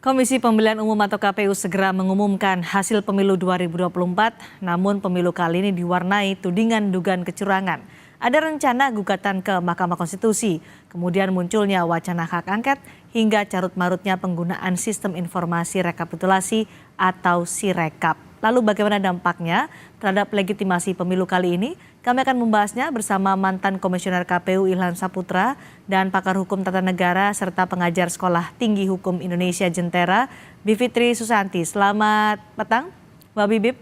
Komisi Pemilihan Umum atau KPU segera mengumumkan hasil pemilu 2024, namun pemilu kali ini diwarnai tudingan dugaan kecurangan. Ada rencana gugatan ke Mahkamah Konstitusi, kemudian munculnya wacana hak angket hingga carut-marutnya penggunaan sistem informasi rekapitulasi atau Sirekap. Lalu bagaimana dampaknya terhadap legitimasi pemilu kali ini? Kami akan membahasnya bersama mantan Komisioner KPU Ilham Saputra dan pakar hukum tata negara serta pengajar Sekolah Tinggi Hukum Indonesia Jentera, Bivitri Susanti. Selamat petang, Mbak Bibip.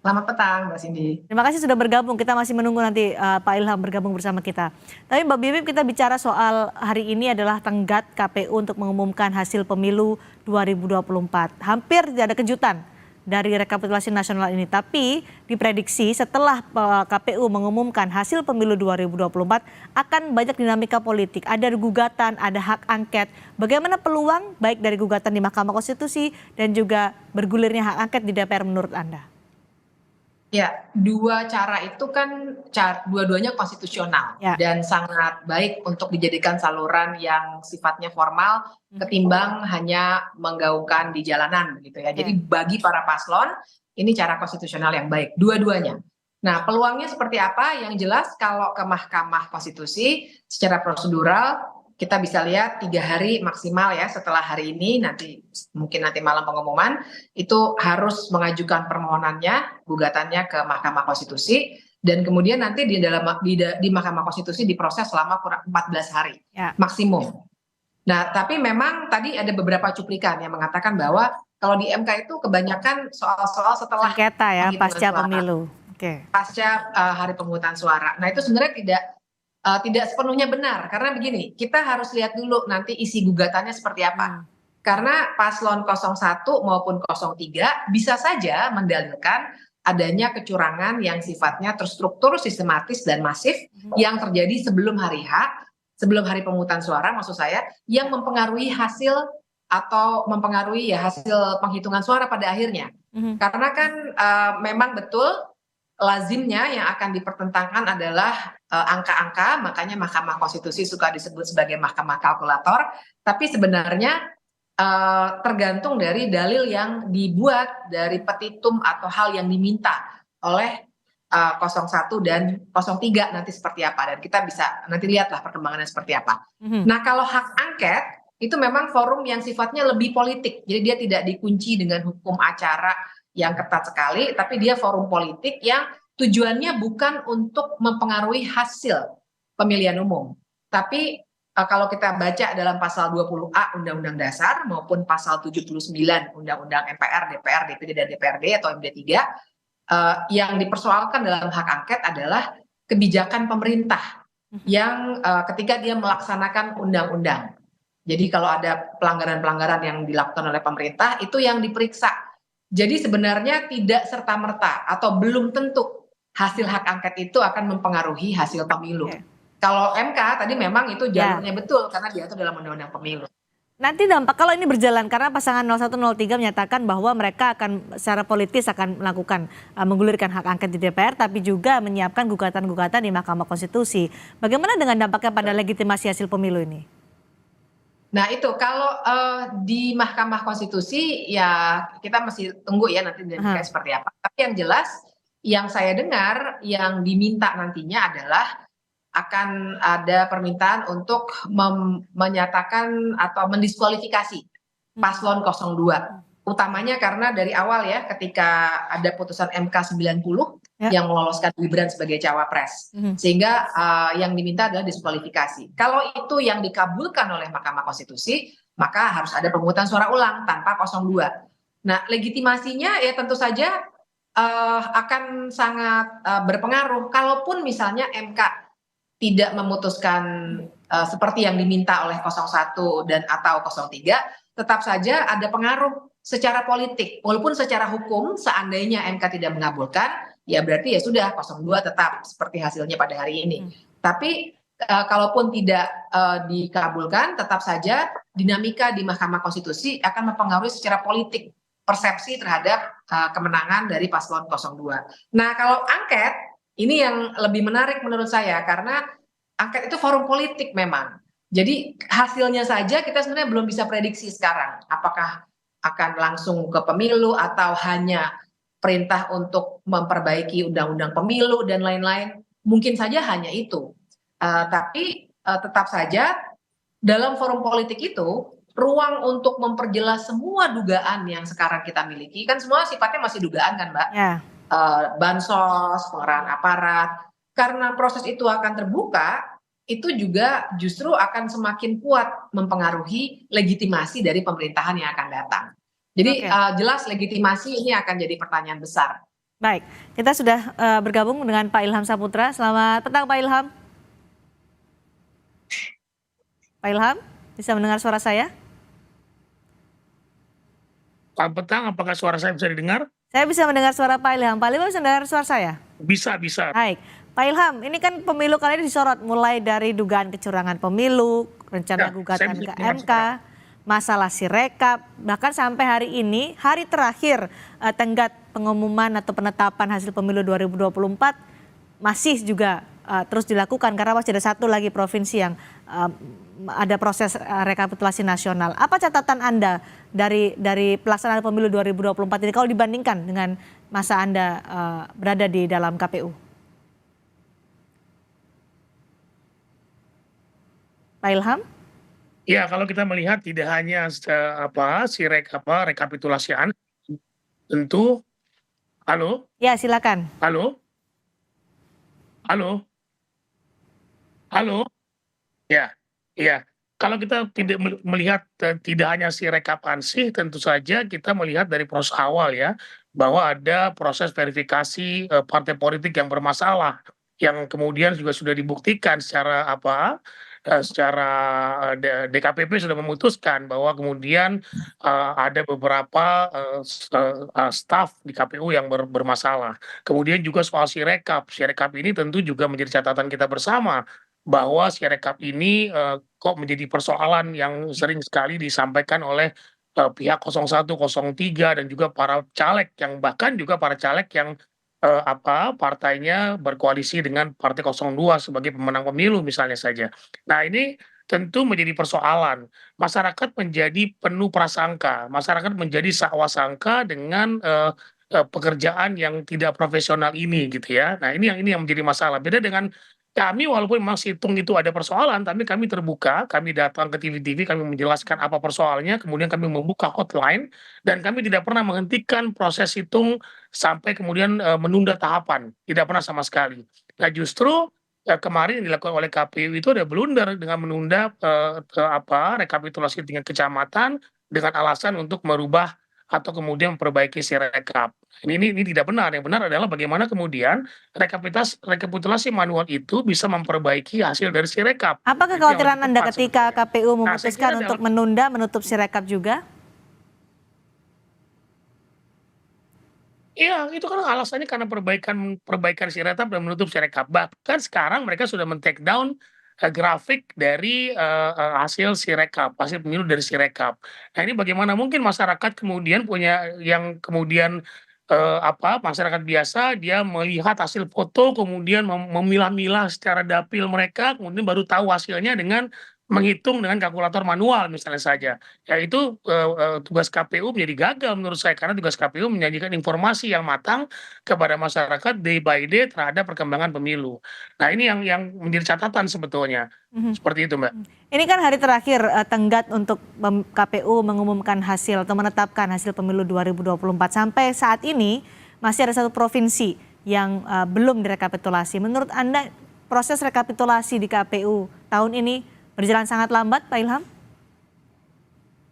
Selamat petang, Mbak Cindy. Terima kasih sudah bergabung. Kita masih menunggu nanti Pak Ilham bergabung bersama kita. Tapi Mbak Bibip, kita bicara soal hari ini adalah tenggat KPU untuk mengumumkan hasil pemilu 2024. Hampir tidak ada kejutan dari rekapitulasi nasional ini, tapi diprediksi setelah KPU mengumumkan hasil pemilu 2024 akan banyak dinamika politik, ada gugatan, ada hak angket. Bagaimana peluang baik dari gugatan di Mahkamah Konstitusi dan juga bergulirnya hak angket di DPR menurut Anda? Ya, dua cara itu kan dua-duanya konstitusional Ya. dan sangat baik untuk dijadikan saluran yang sifatnya formal ketimbang hanya menggaungkan di jalanan gitu ya. Jadi bagi para paslon ini cara konstitusional yang baik dua-duanya. Nah, peluangnya seperti apa? Yang jelas kalau ke Mahkamah Konstitusi secara prosedural kita bisa lihat 3 hari maksimal ya setelah hari ini, mungkin nanti malam pengumuman itu harus mengajukan permohonannya, gugatannya ke Mahkamah Konstitusi, dan kemudian nanti di Mahkamah Konstitusi diproses selama kurang 14 hari maksimum. Nah, tapi memang tadi ada beberapa cuplikan yang mengatakan bahwa kalau di MK itu kebanyakan soal-soal setelah sengketa ya, pasca pemilu. Pasca hari pemungutan suara. Nah, itu sebenarnya tidak sepenuhnya benar, karena begini, kita harus lihat dulu nanti isi gugatannya seperti apa. Karena paslon 01 maupun 03 bisa saja mendalilkan adanya kecurangan yang sifatnya terstruktur, sistematis, dan masif yang terjadi sebelum hari pemungutan suara maksud saya, yang mempengaruhi hasil atau mempengaruhi ya hasil penghitungan suara pada akhirnya. Karena kan memang betul lazimnya yang akan dipertentangkan adalah angka-angka, makanya Mahkamah Konstitusi suka disebut sebagai mahkamah kalkulator, tapi sebenarnya tergantung dari dalil yang dibuat dari petitum atau hal yang diminta oleh 01 dan 03 nanti seperti apa, dan kita bisa nanti lihatlah perkembangannya seperti apa. Nah, kalau hak angket itu memang forum yang sifatnya lebih politik, jadi dia tidak dikunci dengan hukum acara yang ketat sekali, tapi dia forum politik yang tujuannya bukan untuk mempengaruhi hasil pemilihan umum. Tapi kalau kita baca dalam pasal 20A Undang-Undang Dasar maupun pasal 79 Undang-Undang MPR, DPR, DPD, dan DPRD atau MD3, yang dipersoalkan dalam hak angket adalah kebijakan pemerintah yang ketika dia melaksanakan undang-undang. Jadi kalau ada pelanggaran-pelanggaran yang dilakukan oleh pemerintah, itu yang diperiksa. Jadi sebenarnya tidak serta-merta atau belum tentu hasil hak angket itu akan mempengaruhi hasil pemilu. Kalau MK tadi memang itu jalurnya betul karena diatur dalam undang-undang pemilu. Nanti dampak kalau ini berjalan, karena pasangan 0103 menyatakan bahwa mereka akan secara politis akan melakukan menggulirkan hak angket di DPR, tapi juga menyiapkan gugatan-gugatan di Mahkamah Konstitusi. Bagaimana dengan dampaknya pada legitimasi hasil pemilu ini? Nah itu kalau di Mahkamah Konstitusi ya kita masih tunggu ya nanti dinamikanya seperti apa. Tapi yang jelas yang saya dengar yang diminta nantinya adalah akan ada permintaan untuk menyatakan atau mendiskualifikasi paslon 02. Utamanya karena dari awal ya ketika ada putusan MK 90 yang meloloskan Gibran sebagai cawapres. Sehingga yang diminta adalah diskualifikasi. Kalau itu yang dikabulkan oleh Mahkamah Konstitusi, maka harus ada pemungutan suara ulang tanpa 02. Nah, legitimasinya ya tentu saja akan sangat berpengaruh. Kalaupun misalnya MK tidak memutuskan seperti yang diminta oleh 01 dan atau 03, tetap saja ada pengaruh secara politik. Walaupun secara hukum seandainya MK tidak mengabulkan, ya berarti ya sudah 02 tetap seperti hasilnya pada hari ini. Tapi kalaupun tidak dikabulkan, tetap saja dinamika di Mahkamah Konstitusi akan mempengaruhi secara politik persepsi terhadap kemenangan dari paslon 02. Nah, kalau angket ini yang lebih menarik menurut saya karena angket itu forum politik memang. Jadi hasilnya saja kita sebenarnya belum bisa prediksi sekarang, apakah akan langsung ke pemilu atau hanya perintah untuk memperbaiki undang-undang pemilu dan lain-lain, mungkin saja hanya itu. Tapi tetap saja dalam forum politik itu ruang untuk memperjelas semua dugaan yang sekarang kita miliki, kan semua sifatnya masih dugaan kan Mbak, Ya, bansos, pengerahan aparat, karena proses itu akan terbuka, itu juga justru akan semakin kuat mempengaruhi legitimasi dari pemerintahan yang akan datang. Jadi oke. jelas legitimasi ini akan jadi pertanyaan besar. Baik, kita sudah bergabung dengan Pak Ilham Saputra. Selamat petang Pak Ilham. Pak Ilham, bisa mendengar suara saya? Selamat petang, apakah suara saya bisa didengar? Saya bisa mendengar suara Pak Ilham. Pak Ilham bisa mendengar suara saya? Bisa, bisa. Baik, Pak Ilham, ini kan pemilu kali ini disorot mulai dari dugaan kecurangan pemilu, rencana Ya, saya gugatan bisa ke dengar MK, sekarang. masalah Sirekap, bahkan sampai hari ini, hari terakhir tenggat pengumuman atau penetapan hasil pemilu 2024 masih juga terus dilakukan karena masih ada satu lagi provinsi yang ada proses rekapitulasi nasional. Apa catatan Anda dari pelaksanaan pemilu 2024 ini kalau dibandingkan dengan masa Anda berada di dalam KPU? Pak Ilham? Ya, kalau kita melihat tidak hanya rekapitulasian, tentu. Halo, Ya, silakan. halo, halo, halo. Ya, ya. Kalau kita tidak melihat tidak hanya Sirekap ansih, tentu saja kita melihat dari proses awal ya, bahwa ada proses verifikasi partai politik yang bermasalah, yang kemudian juga sudah dibuktikan secara DKPP sudah memutuskan bahwa kemudian ada beberapa staf di KPU yang bermasalah. Kemudian juga soal Sirekap ini tentu juga menjadi catatan kita bersama bahwa Sirekap ini kok menjadi persoalan yang sering sekali disampaikan oleh pihak 01, 03 dan juga para caleg yang bahkan juga para caleg yang partainya berkoalisi dengan partai 02 sebagai pemenang pemilu misalnya saja. Nah, ini tentu menjadi persoalan. Masyarakat menjadi penuh prasangka, masyarakat menjadi sakwasangka dengan pekerjaan yang tidak profesional ini gitu ya. Nah, ini yang menjadi masalah. Beda dengan kami walaupun memang situng itu ada persoalan, tapi kami terbuka, kami datang ke TV-TV, kami menjelaskan apa persoalannya, kemudian kami membuka hotline, dan kami tidak pernah menghentikan proses situng sampai kemudian menunda tahapan, tidak pernah sama sekali. Nah justru kemarin yang dilakukan oleh KPU itu ada blunder dengan menunda rekapitulasi tingkat kecamatan dengan alasan untuk merubah atau kemudian memperbaiki Sirekap. Ini tidak benar. Yang benar adalah bagaimana kemudian rekapitulasi manual itu bisa memperbaiki hasil dari Sirekap. Apa Itu yang kekhawatiran lebih Anda tepat ketika sebetulnya. KPU Nah, saya kira memutuskan untuk menunda menutup Sirekap juga? iya, itu kan alasannya karena perbaikan perbaikan Sirekap dan menutup Sirekap. Bahkan sekarang mereka sudah men-take down grafik dari hasil Sirekap, hasil pemilu dari Sirekap. Nah, ini bagaimana mungkin masyarakat kemudian punya yang kemudian masyarakat biasa dia melihat hasil foto kemudian memilah-milah secara dapil mereka, kemudian baru tahu hasilnya dengan menghitung dengan kalkulator manual misalnya saja. Ya itu tugas KPU menjadi gagal menurut saya karena tugas KPU menyajikan informasi yang matang kepada masyarakat day by day terhadap perkembangan pemilu. Nah, ini yang menjadi catatan sebetulnya. Mhm. Seperti itu, Mbak. Ini kan hari terakhir tenggat untuk KPU mengumumkan hasil atau menetapkan hasil pemilu 2024. Sampai saat ini masih ada satu provinsi yang belum direkapitulasi. Menurut Anda proses rekapitulasi di KPU tahun ini berjalan sangat lambat, Pak Ilham?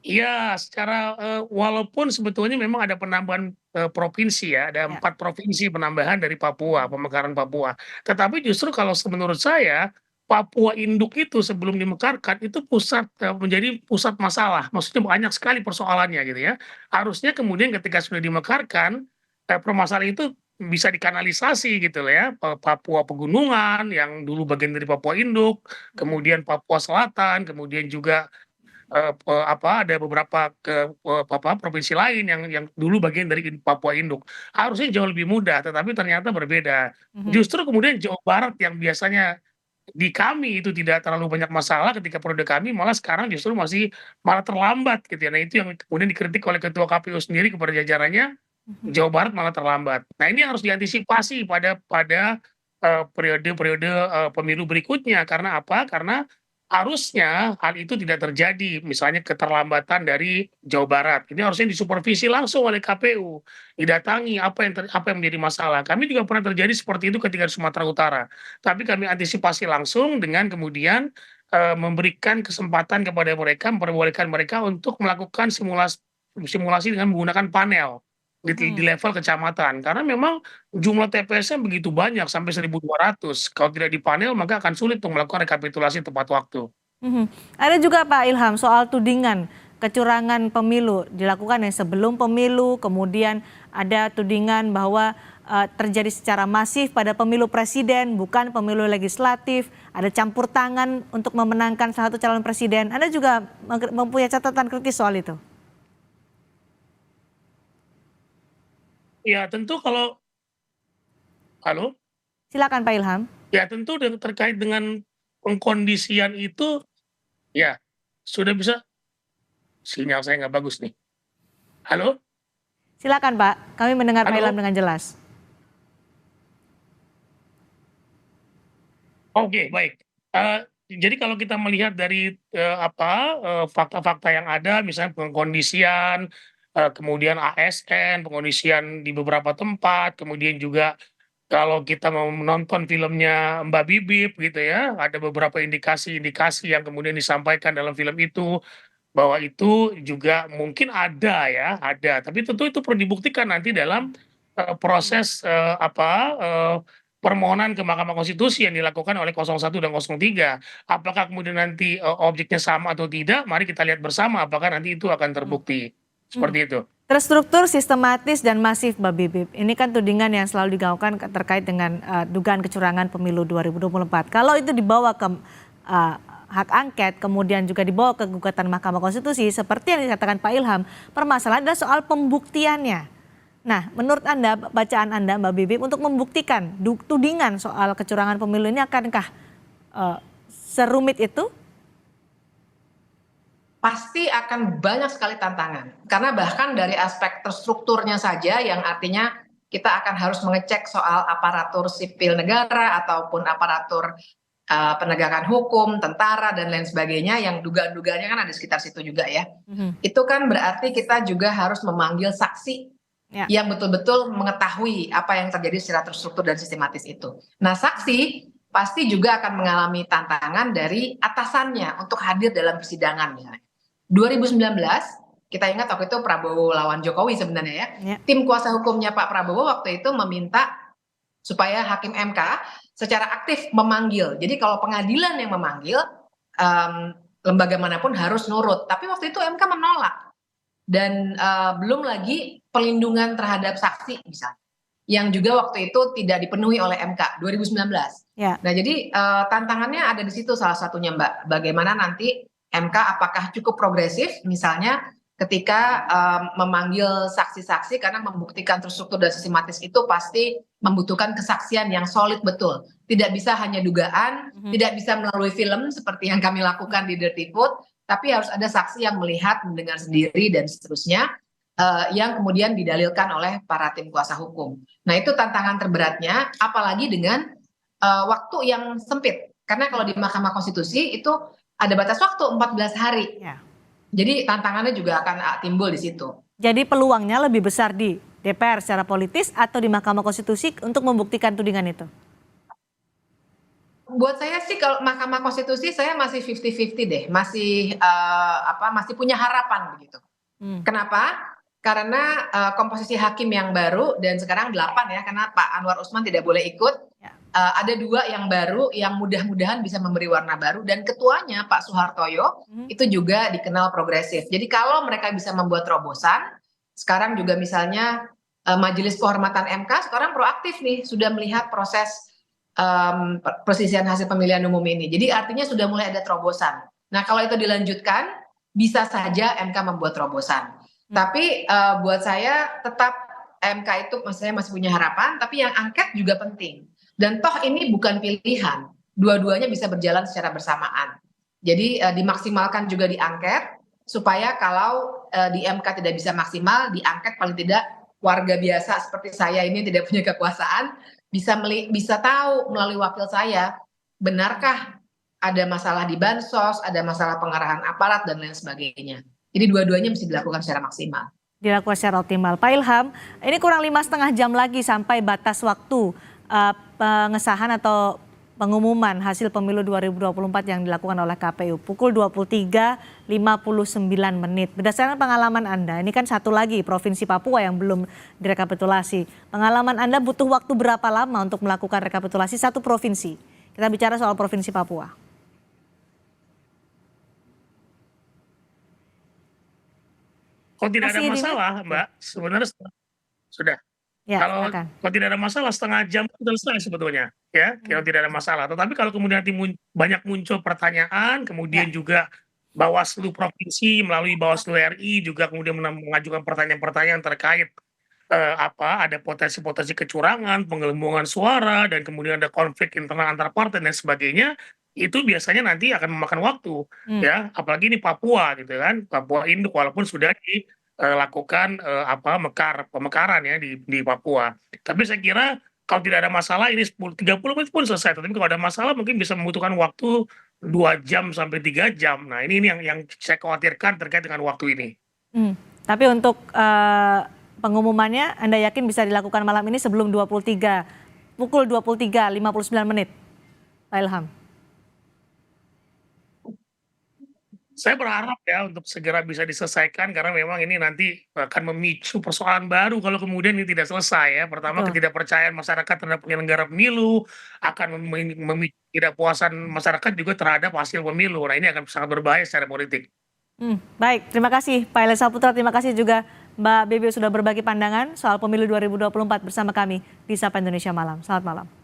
Iya, secara walaupun sebetulnya memang ada penambahan provinsi ya, ada Ya. 4 provinsi penambahan dari Papua, pemekaran Papua. Tetapi justru kalau menurut saya, Papua induk itu sebelum dimekarkan itu menjadi pusat masalah, maksudnya banyak sekali persoalannya gitu ya. Harusnya kemudian ketika sudah dimekarkan, permasalahan itu bisa dikanalisasi gitu loh ya, Papua Pegunungan yang dulu bagian dari Papua induk, kemudian Papua Selatan, kemudian juga ada beberapa provinsi lain yang dulu bagian dari Papua Induk. Harusnya jauh lebih mudah, tetapi ternyata berbeda. Mhm. Justru kemudian Jawa Barat yang biasanya di kami itu tidak terlalu banyak masalah ketika periode kami, malah sekarang justru malah terlambat gitu ya. Nah itu yang kemudian dikritik oleh Ketua KPU sendiri kepada jajarannya, Jawa Barat malah terlambat. Nah ini harus diantisipasi pada periode-periode pemilu berikutnya. Karena apa? Karena harusnya hal itu tidak terjadi, misalnya keterlambatan dari Jawa Barat. Ini harusnya disupervisi langsung oleh KPU, didatangi apa yang menjadi masalah. Kami juga pernah terjadi seperti itu ketika di Sumatera Utara. Tapi kami antisipasi langsung dengan kemudian memberikan kesempatan kepada mereka, memperbolehkan mereka untuk melakukan simulasi dengan menggunakan panel di level kecamatan. Karena memang jumlah TPS-nya begitu banyak sampai 1.200. Kalau tidak dipanel maka akan sulit untuk melakukan rekapitulasi tepat waktu. Ada juga Pak Ilham soal tudingan kecurangan pemilu dilakukan yang sebelum pemilu, kemudian ada tudingan bahwa terjadi secara masif pada pemilu presiden, bukan pemilu legislatif, ada campur tangan untuk memenangkan salah satu calon presiden. Anda juga mempunyai catatan kritis soal itu? Ya tentu kalau halo? Silakan Pak Ilham. Ya tentu terkait dengan pengkondisian itu, ya sudah bisa. Sinyal saya nggak bagus nih. Halo? Silakan Pak, kami mendengar Pak Halo? Ilham dengan jelas. Oke, baik. Jadi kalau kita melihat dari fakta-fakta yang ada, misalnya pengkondisian, kemudian ASN, pengkondisian di beberapa tempat, kemudian juga kalau kita mau menonton filmnya Mbak Bibip gitu ya, ada beberapa indikasi-indikasi yang kemudian disampaikan dalam film itu, bahwa itu juga mungkin ada ya, ada. Tapi tentu itu perlu dibuktikan nanti dalam proses permohonan ke Mahkamah Konstitusi yang dilakukan oleh 01 dan 03. Apakah kemudian nanti objeknya sama atau tidak, mari kita lihat bersama apakah nanti itu akan terbukti. Seperti itu. Terstruktur, sistematis, dan masif Mbak Bibip. Ini kan tudingan yang selalu digaungkan terkait dengan dugaan kecurangan pemilu 2024. Kalau itu dibawa ke hak angket, kemudian juga dibawa ke gugatan Mahkamah Konstitusi, seperti yang dikatakan Pak Ilham, permasalahan adalah soal pembuktiannya. Nah, menurut Anda, bacaan Anda Mbak Bibip, untuk membuktikan tudingan soal kecurangan pemilu ini akankah serumit itu? Pasti akan banyak sekali tantangan. Karena bahkan dari aspek terstrukturnya saja yang artinya kita akan harus mengecek soal aparatur sipil negara ataupun aparatur penegakan hukum, tentara dan lain sebagainya yang dugaan-dugaannya kan ada di sekitar situ juga ya. Itu kan berarti kita juga harus memanggil saksi yang betul-betul mengetahui apa yang terjadi secara terstruktur dan sistematis itu. Nah, saksi pasti juga akan mengalami tantangan dari atasannya untuk hadir dalam persidangannya. 2019 kita ingat waktu itu Prabowo lawan Jokowi sebenarnya ya. Tim kuasa hukumnya Pak Prabowo waktu itu meminta supaya hakim MK secara aktif memanggil. Jadi kalau pengadilan yang memanggil, lembaga manapun harus nurut. Tapi waktu itu MK menolak. Dan belum lagi perlindungan terhadap saksi misalnya, yang juga waktu itu tidak dipenuhi oleh MK 2019. Nah jadi tantangannya ada di situ salah satunya Mbak. Bagaimana nanti MK apakah cukup progresif misalnya ketika memanggil saksi-saksi, karena membuktikan terstruktur dan sistematis itu pasti membutuhkan kesaksian yang solid betul. Tidak bisa hanya dugaan, tidak bisa melalui film seperti yang kami lakukan di Dirty Food, tapi harus ada saksi yang melihat, mendengar sendiri dan seterusnya, yang kemudian didalilkan oleh para tim kuasa hukum. Nah itu tantangan terberatnya, apalagi dengan waktu yang sempit. Karena kalau di Mahkamah Konstitusi itu ada batas waktu 14 hari. Jadi tantangannya juga akan timbul di situ. Jadi peluangnya lebih besar di DPR secara politis atau di Mahkamah Konstitusi untuk membuktikan tudingan itu? Buat saya sih kalau Mahkamah Konstitusi saya masih 50-50 deh, masih masih punya harapan begitu. Kenapa? Karena komposisi hakim yang baru dan sekarang 8 ya, karena Pak Anwar Usman tidak boleh ikut. Ada 2 yang baru yang mudah-mudahan bisa memberi warna baru, dan ketuanya Pak Suhartoyo itu juga dikenal progresif. Jadi kalau mereka bisa membuat terobosan, sekarang juga misalnya Majelis Kehormatan MK sekarang proaktif nih, sudah melihat proses perselisihan hasil pemilihan umum ini. Jadi artinya sudah mulai ada terobosan. Nah kalau itu dilanjutkan, bisa saja MK membuat terobosan. Tapi buat saya tetap MK itu saya masih punya harapan, tapi yang angket juga penting. Dan toh ini bukan pilihan. dua-duanya bisa berjalan secara bersamaan. Jadi dimaksimalkan juga di angket supaya kalau di MK tidak bisa maksimal, di angket paling tidak warga biasa seperti saya ini tidak punya kekuasaan bisa tahu melalui wakil saya benarkah ada masalah di bansos, ada masalah pengarahan aparat dan lain sebagainya. Jadi dua-duanya mesti dilakukan secara maksimal. Dilakukan secara optimal. Pak Ilham, ini kurang 5,5 jam lagi sampai batas waktu pengesahan atau pengumuman hasil pemilu 2024 yang dilakukan oleh KPU pukul 23.59 menit. Berdasarkan pengalaman Anda, ini kan satu lagi Provinsi Papua yang belum direkapitulasi. Pengalaman Anda butuh waktu berapa lama untuk melakukan rekapitulasi satu provinsi? Kita bicara soal Provinsi Papua. Kalau tidak ada Masih ini, masalah, Mbak, sebenarnya sudah. Ya, Kalau silakan. tidak ada masalah setengah jam itu selesai sebetulnya, ya. Kalau tidak ada masalah. Tetapi kalau kemudian nanti banyak muncul pertanyaan, kemudian Ya. juga Bawaslu Provinsi melalui Bawaslu RI juga kemudian mengajukan pertanyaan-pertanyaan terkait ada potensi-potensi kecurangan, penggelembungan suara, dan kemudian ada konflik internal antar partai dan sebagainya, itu biasanya nanti akan memakan waktu, ya. Apalagi ini Papua gitu kan, Papua Induk walaupun sudah dilakukan pemekaran ya di Papua. Tapi saya kira kalau tidak ada masalah ini 30 menit pun selesai. Tapi kalau ada masalah mungkin bisa membutuhkan waktu 2 jam sampai 3 jam. Nah ini yang saya khawatirkan terkait dengan waktu ini. Tapi untuk pengumumannya Anda yakin bisa dilakukan malam ini sebelum pukul 23.59 menit, Pak Ilham? Saya berharap ya untuk segera bisa diselesaikan karena memang ini nanti akan memicu persoalan baru kalau kemudian ini tidak selesai ya. Pertama ketidakpercayaan masyarakat terhadap penyelenggara pemilu, akan memicu ketidakpuasan masyarakat juga terhadap hasil pemilu. Nah ini akan sangat berbahaya secara politik. Baik, terima kasih Pak Ilham Saputra, terima kasih juga Mbak Bebe sudah berbagi pandangan soal pemilu 2024 bersama kami di Sapa Indonesia Malam. Selamat malam.